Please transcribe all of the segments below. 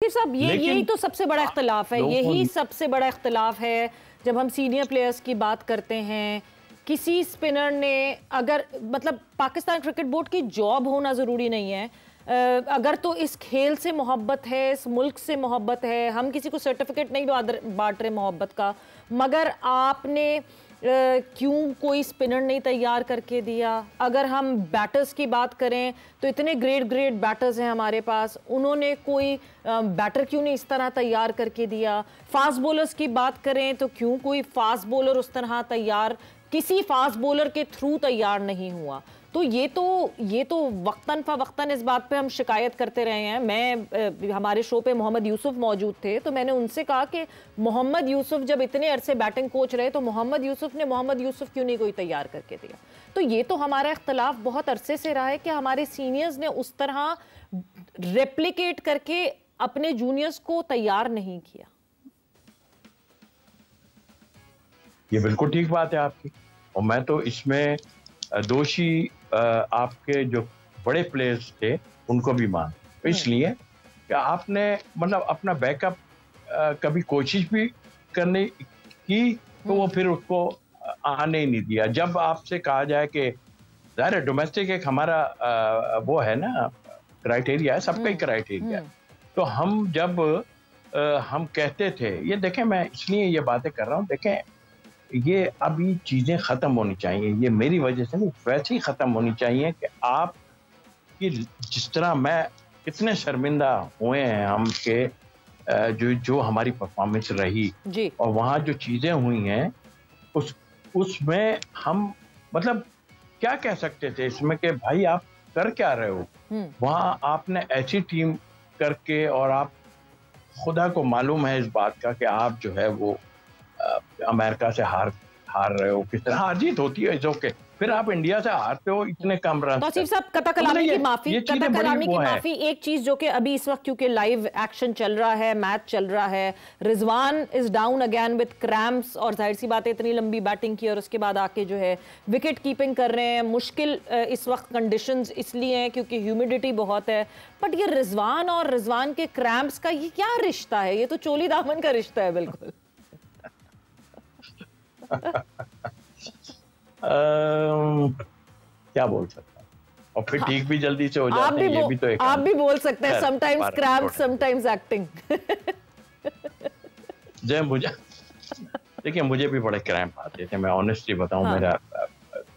तौसीफ साहब, यही तो सबसे बड़ा इख्तिलाफ है, यही सबसे बड़ा इख्तिलाफ है जब हम सीनियर प्लेयर्स की बात करते हैं। किसी स्पिनर ने अगर, मतलब पाकिस्तान क्रिकेट बोर्ड की जॉब होना ज़रूरी नहीं है, अगर तो इस खेल से मोहब्बत है, इस मुल्क से मोहब्बत है, हम किसी को सर्टिफिकेट नहीं बांट रहे मोहब्बत का, मगर आपने क्यों कोई स्पिनर नहीं तैयार करके दिया? अगर हम बैटर्स की बात करें तो इतने ग्रेट बैटर्स हैं हमारे पास, उन्होंने कोई बैटर क्यों नहीं इस तरह तैयार करके दिया? फास्ट बॉलर्स की बात करें तो क्यों कोई फास्ट बॉलर उस तरह तैयार, किसी फास्ट बॉलर के थ्रू तैयार नहीं हुआ? तो ये तो वक्तन फवक्तन इस बात पे हम शिकायत करते रहे हैं। मैं हमारे शो पे मोहम्मद यूसुफ मौजूद थे तो मैंने उनसे कहा कि मोहम्मद यूसुफ जब इतने अरसे बैटिंग कोच रहे तो मोहम्मद यूसुफ क्यों नहीं कोई तैयार करके दिया? तो ये तो हमारा इख्तलाफ बहुत अरसे से रहा है कि हमारे सीनियर्स ने उस तरह रेप्लिकेट करके अपने जूनियर्स को तैयार नहीं किया। ये बिल्कुल ठीक बात है आपकी, और मैं तो इसमें दोषी आपके जो बड़े प्लेयर्स थे उनको भी मान, इसलिए कि आपने मतलब अपना बैकअप कभी कोशिश भी करने की तो वो फिर उसको आने ही नहीं दिया। जब आपसे कहा जाए कि ज़ाहिर डोमेस्टिक एक हमारा वो है ना, क्राइटेरिया है, सबका ही क्राइटेरिया, तो हम जब हम कहते थे, ये देखें मैं इसलिए ये बातें कर रहा हूँ, देखें ये अभी चीज़ें ख़त्म होनी चाहिए, ये मेरी वजह से नहीं, वैसे ही ख़त्म होनी चाहिए कि आप कि जिस तरह मैं कितने शर्मिंदा हुए हैं हम के जो हमारी परफॉर्मेंस रही जी। और वहाँ जो चीज़ें हुई हैं उसमें हम मतलब क्या कह सकते थे इसमें कि भाई आप कर क्या रहे हो? वहाँ आपने ऐसी टीम करके, और आप खुदा को मालूम है इस बात का कि आप जो है वो अमेरिका से हार रहे हो, किस तरह हार जीत होती है, इट्स ओके, फिर आप इंडिया से हारते हो इतने कम रन। तौसीफ साहब, कता कलामी की माफी, एक चीज जो कि अभी इस वक्त क्योंकि लाइव एक्शन चल रहा है, मैच चल रहा है, Rizwan is down again with cramps, और जाहिर सी बात है इतनी लंबी बैटिंग की और उसके बाद आके जो है विकेट कीपिंग कर रहे हैं। मुश्किल इस वक्त कंडीशंस इसलिए हैं क्योंकि ह्यूमिडिटी बहुत है, बट ये रिजवान और रिजवान के क्रैम्प्स का ये क्या रिश्ता है? ये तो चोली दामन का रिश्ता है बिल्कुल। क्या बोल सकता हूँ, और फिर ठीक भी जल्दी से हो जाते हैं, ये भी तो एक आप भी बोल सकते हैं, समटाइम्स क्रैम्प समटाइम्स एक्टिंग। जय मुझे देखिए, मुझे भी बड़े क्रैम्प आते थे, मैं ऑनेस्टली बताऊं। हाँ। मेरा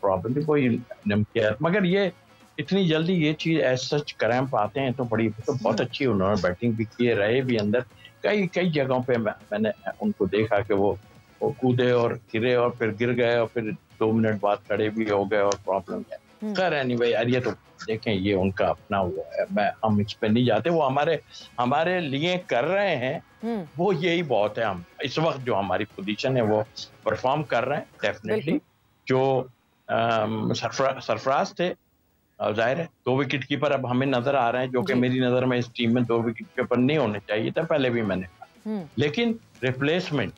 प्रॉब्लम भी कोई नमकिया, मगर ये इतनी जल्दी ये चीज एज सच क्रैम्प आते हैं तो बड़ी तो बहुत अच्छी उन्होंने बैटिंग भी की, रहे भी अंदर कई जगहों पे मैंने उनको देखा कि वो कूदे और गिरे और फिर गिर गए और फिर 2 मिनट बाद खड़े भी हो गए और प्रॉब्लम है। खैर एनीवे यार, ये तो देखें ये उनका अपना हुआ है, हम इस पे नहीं जाते, वो हमारे लिए कर रहे हैं, वो यही बहुत है। हम इस वक्त जो हमारी पोजीशन है वो परफॉर्म कर रहे हैं डेफिनेटली। जो सरफराज थे, जाहिर है 2 विकेट कीपर अब हमें नजर आ रहे हैं, जो कि मेरी नजर में इस टीम में 2 विकेट कीपर नहीं होने चाहिए था, पहले भी मैंने कहा, लेकिन रिप्लेसमेंट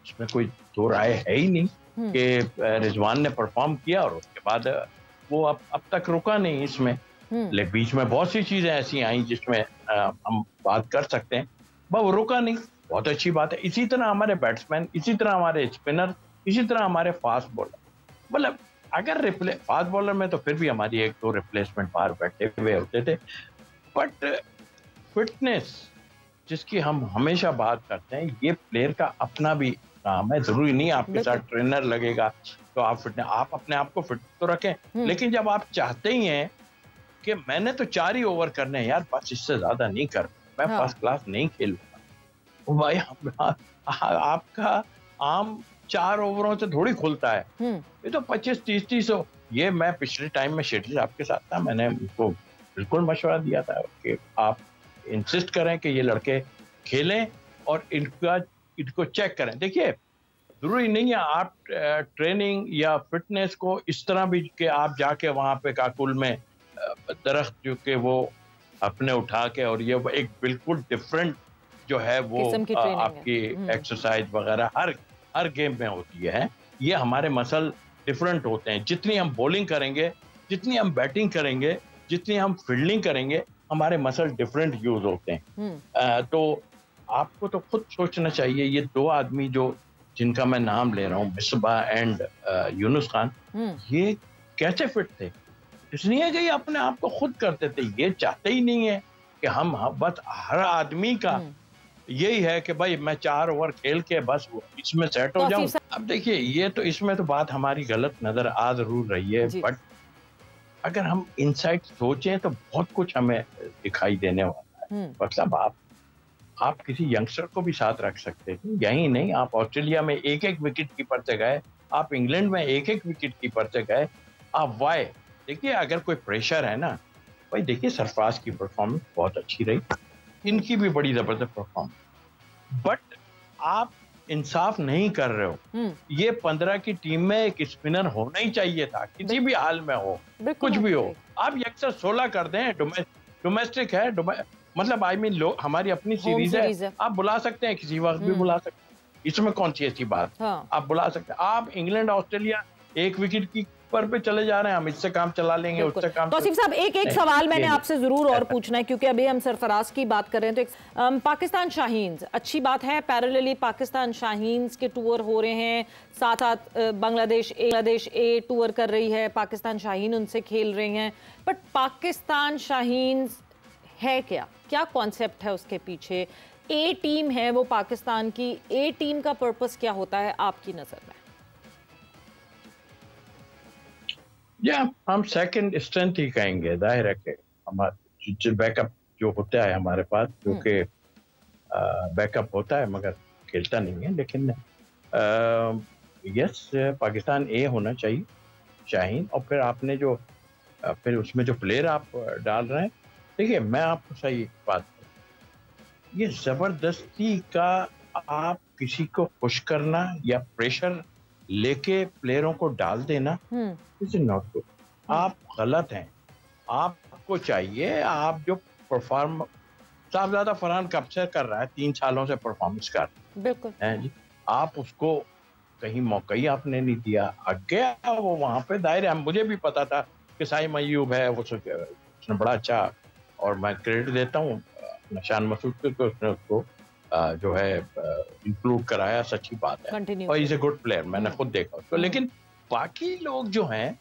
इसमें कोई दो राय है ही नहीं कि रिजवान ने परफॉर्म किया और उसके बाद वो अब तक रुका नहीं इसमें। लेकिन बीच में बहुत सी चीजें ऐसी आई जिसमें हम बात कर सकते हैं, वो रुका नहीं, बहुत अच्छी बात है। इसी तरह हमारे बैट्समैन, इसी तरह हमारे स्पिनर, इसी तरह हमारे फास्ट बॉलर, मतलब अगर फास्ट बॉलर में तो फिर भी हमारी 1-2 रिप्लेसमेंट बाहर बैठे हुए होते थे, बट फिटनेस जिसकी हम हमेशा बात करते हैं, ये प्लेयर का अपना भी काम है। जरूरी नहीं आपके साथ ट्रेनर लगेगा तो आप अपने आप को फिट तो रखें, लेकिन जब आप चाहते ही हैं कि मैंने तो 4 ही ओवर करने हैं यार, बस इससे ज्यादा नहीं कर, मैं फर्स्ट क्लास नहीं खेलूंगा, भाई आपका आम 4 ओवरों से थोड़ी खुलता है, ये तो 25-30 हो। ये मैं पिछले टाइम में शेट्टी आपके साथ था, मैंने उनको बिल्कुल मशवरा दिया था कि आप इंसिस्ट करें कि ये लड़के खेलें और इनको चेक करें। देखिए जरूरी नहीं है आप ट्रेनिंग या फिटनेस को इस तरह भी कि आप जाके वहां पे काकुल में दरख्त जो के वो अपने उठा के, और ये एक बिल्कुल डिफरेंट जो है वो आपकी एक्सरसाइज वगैरह हर गेम में होती है। ये हमारे मसल डिफरेंट होते हैं, जितनी हम बॉलिंग करेंगे, जितनी हम बैटिंग करेंगे, जितनी हम फील्डिंग करेंगे, हमारे मसल डिफरेंट यूज होते हैं। तो आपको तो खुद सोचना चाहिए, ये दो आदमी जो जिनका मैं नाम ले रहा हूँ, मिसबा एंड यूनुस खान, ये कैसे फिट थे? इसलिए कि ये अपने आप को खुद करते थे, ये चाहते ही नहीं है कि हम बस हर आदमी का यही है कि भाई मैं 4 ओवर खेल के बस इसमें सेट हो जाऊं। अब देखिए, ये तो इसमें तो बात हमारी गलत नजर आ जरूर रही है, बट अगर हम इनसाइड सोचें तो बहुत कुछ हमें दिखाई देने वाला है। मतलब आप किसी यंगस्टर को भी साथ रख सकते थे, यही नहीं, आप ऑस्ट्रेलिया में एक विकेट कीपर से गए, आप इंग्लैंड में एक विकेट कीपर से गए, आप वाई देखिए, अगर कोई प्रेशर है ना भाई, देखिए सरफराज की परफॉर्मेंस बहुत अच्छी रही, इनकी भी बड़ी जबरदस्त परफॉर्मेंस, बट आप इंसाफ नहीं कर रहे हो। ये 15 की टीम में एक स्पिनर होना ही चाहिए था, किसी भी हाल में हो, कुछ भी हो। आप यकसर 16 कर दें, डोमेस्टिक है, मतलब आई मीन हमारी अपनी सीरीज है, आप बुला सकते हैं, किसी वक्त भी बुला सकते हैं, इसमें कौन सी ऐसी बात। आप बुला सकते हैं। आप इंग्लैंड ऑस्ट्रेलिया एक विकेट की पे चले जा रहे हैं, हम इससे काम चला लेंगे, उससे काम। तौसीफ साहब, एक सवाल मैंने आपसे जरूर और पूछना है, क्योंकि अभी हम सरफराज की बात कर रहे हैं, तो पाकिस्तान शाहीन्स, अच्छी बात है, पैरेलली पाकिस्तान शाहीन्स के टूर हो रहे हैं, साथ साथ बांग्लादेश ए टूर कर रही है, पाकिस्तान शाहीन उनसे खेल रही हैं, बट पाकिस्तान शाहीन्स है क्या कॉन्सेप्ट है उसके पीछे? ए टीम है वो पाकिस्तान की, ए टीम का पर्पस क्या होता है आपकी नजर में? या हम सेकंड स्ट्रेंथ ही कहेंगे, जाहिर है कि हमारा बैकअप जो होता है हमारे पास, जो कि बैकअप होता है मगर खेलता नहीं है, लेकिन यस, पाकिस्तान ए होना चाहिए शाहीन। और फिर आपने जो फिर उसमें जो प्लेयर आप डाल रहे हैं, देखिए मैं आपको सही बात, ये जबरदस्ती का आप किसी को पुश करना या प्रेशर लेके प्लेयरों को डाल देना, इज नॉट गुड। आप गलत हैं। आपको चाहिए, आप जो परफॉर्म साहबजादा फरहान कब से कर रहा है, 3 सालों से परफॉर्मेंस कर, बिल्कुल है जी, आप उसको कहीं मौका ही आपने नहीं दिया। आगे वो वहां पे दायरे, मुझे भी पता था कि साइम अय्यूब है, उसने बड़ा अच्छा, और मैं क्रेडिट देता हूँ निशान मसूद को, उसने उसको जो है इंक्लूड कराया, सच्ची बात है, और इज ए गुड प्लेयर, मैंने खुद देखा उसको। लेकिन बाकी लोग जो हैं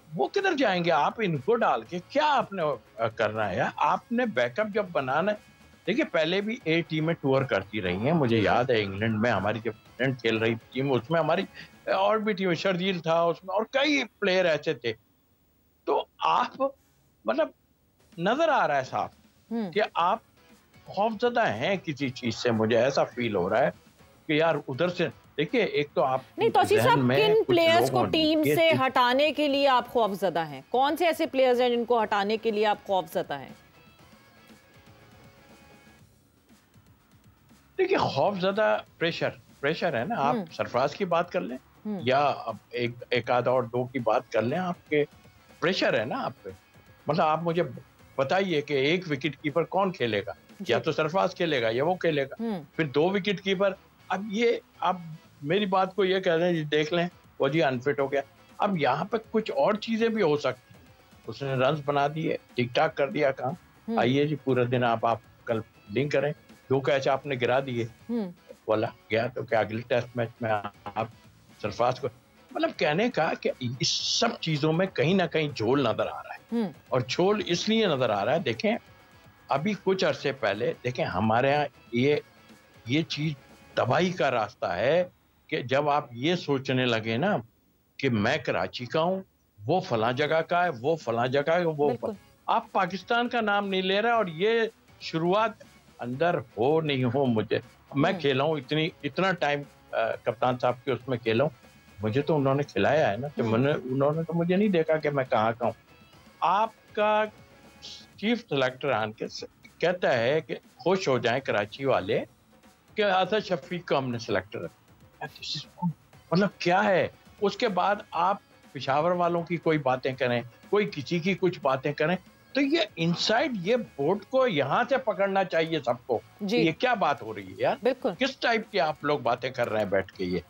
वो किधर जाएंगे? आप इनको डाल के क्या आपने करना है यार? आपने बैकअप जब बनाना है, देखिए पहले भी ए टीमें टूर करती रही हैं, मुझे याद है इंग्लैंड में हमारी जब इंग्लैंड खेल रही टीम, उसमें हमारी और भी टीम, शर्जील था उसमें, और कई प्लेयर ऐसे थे। तो आप मतलब नजर आ रहा है साफ कि आप खौफजदा हैं किसी चीज से, मुझे ऐसा फील हो रहा है कि यार उधर से देखिए, एक तो आप नहीं, तौसीफ साहब, किन प्लेयर्स को टीम से हटाने के लिए आप खौफजदा हैं? कौन से ऐसे प्लेयर्स हैं जिनको हटाने के लिए आप खौफजदा हैं? देखिए, खौफजदा प्रेशर है ना। आप सरफराज की बात कर लें या अब एक आधा और 2 की बात कर लें, आपके प्रेशर है ना आप पे। मतलब आप मुझे बताइए कि एक विकेट कीपर कौन खेलेगा? या तो सरफराज खेलेगा या वो खेलेगा, फिर 2 विकेट कीपर। अब ये आप मेरी बात को ये कह रहे हैं, देख लें वो जी अनफिट हो गया। अब यहाँ पे कुछ और चीजें भी हो सकती, उसने रन बना दिए, ठीक ठाक कर दिया काम, आइए जी पूरा दिन आप कल बॉलिंग करें, 2 कैच आपने गिरा दिए, बोला गया, तो क्या अगले टेस्ट मैच में आप सरफराज को, मतलब कहने का कि इस सब चीजों में कहीं ना कहीं झोल नजर आ रहा है। और झोल इसलिए नजर आ रहा है, देखें अभी कुछ अरसे पहले देखें हमारे यहाँ ये चीज तबाही का रास्ता है कि जब आप ये सोचने लगे ना कि मैं कराची का हूँ, वो फलां जगह का है, वो फलां जगह है, वो आप पाकिस्तान का नाम नहीं ले रहे, और ये शुरुआत अंदर हो नहीं हो, मुझे मैं खेला हूँ इतना टाइम कप्तान साहब के उसमें खेला हूँ, मुझे तो उन्होंने खिलाया है ना, कि उन्होंने तो मुझे नहीं देखा कि मैं कहाँ का हूँ। आपका चीफ सेलेक्टर आन के कहता है कि खुश हो जाएं कराची वाले कि आसिफ शफीक को हमने सेलेक्टर रखा, मतलब क्या है? उसके बाद आप पेशावर वालों की कोई बातें करें, कोई किसी की कुछ बातें करें, तो ये इनसाइड ये बोर्ड को यहाँ से पकड़ना चाहिए सबको। ये क्या बात हो रही है यार? किस टाइप की आप लोग बातें कर रहे हैं बैठ के? ये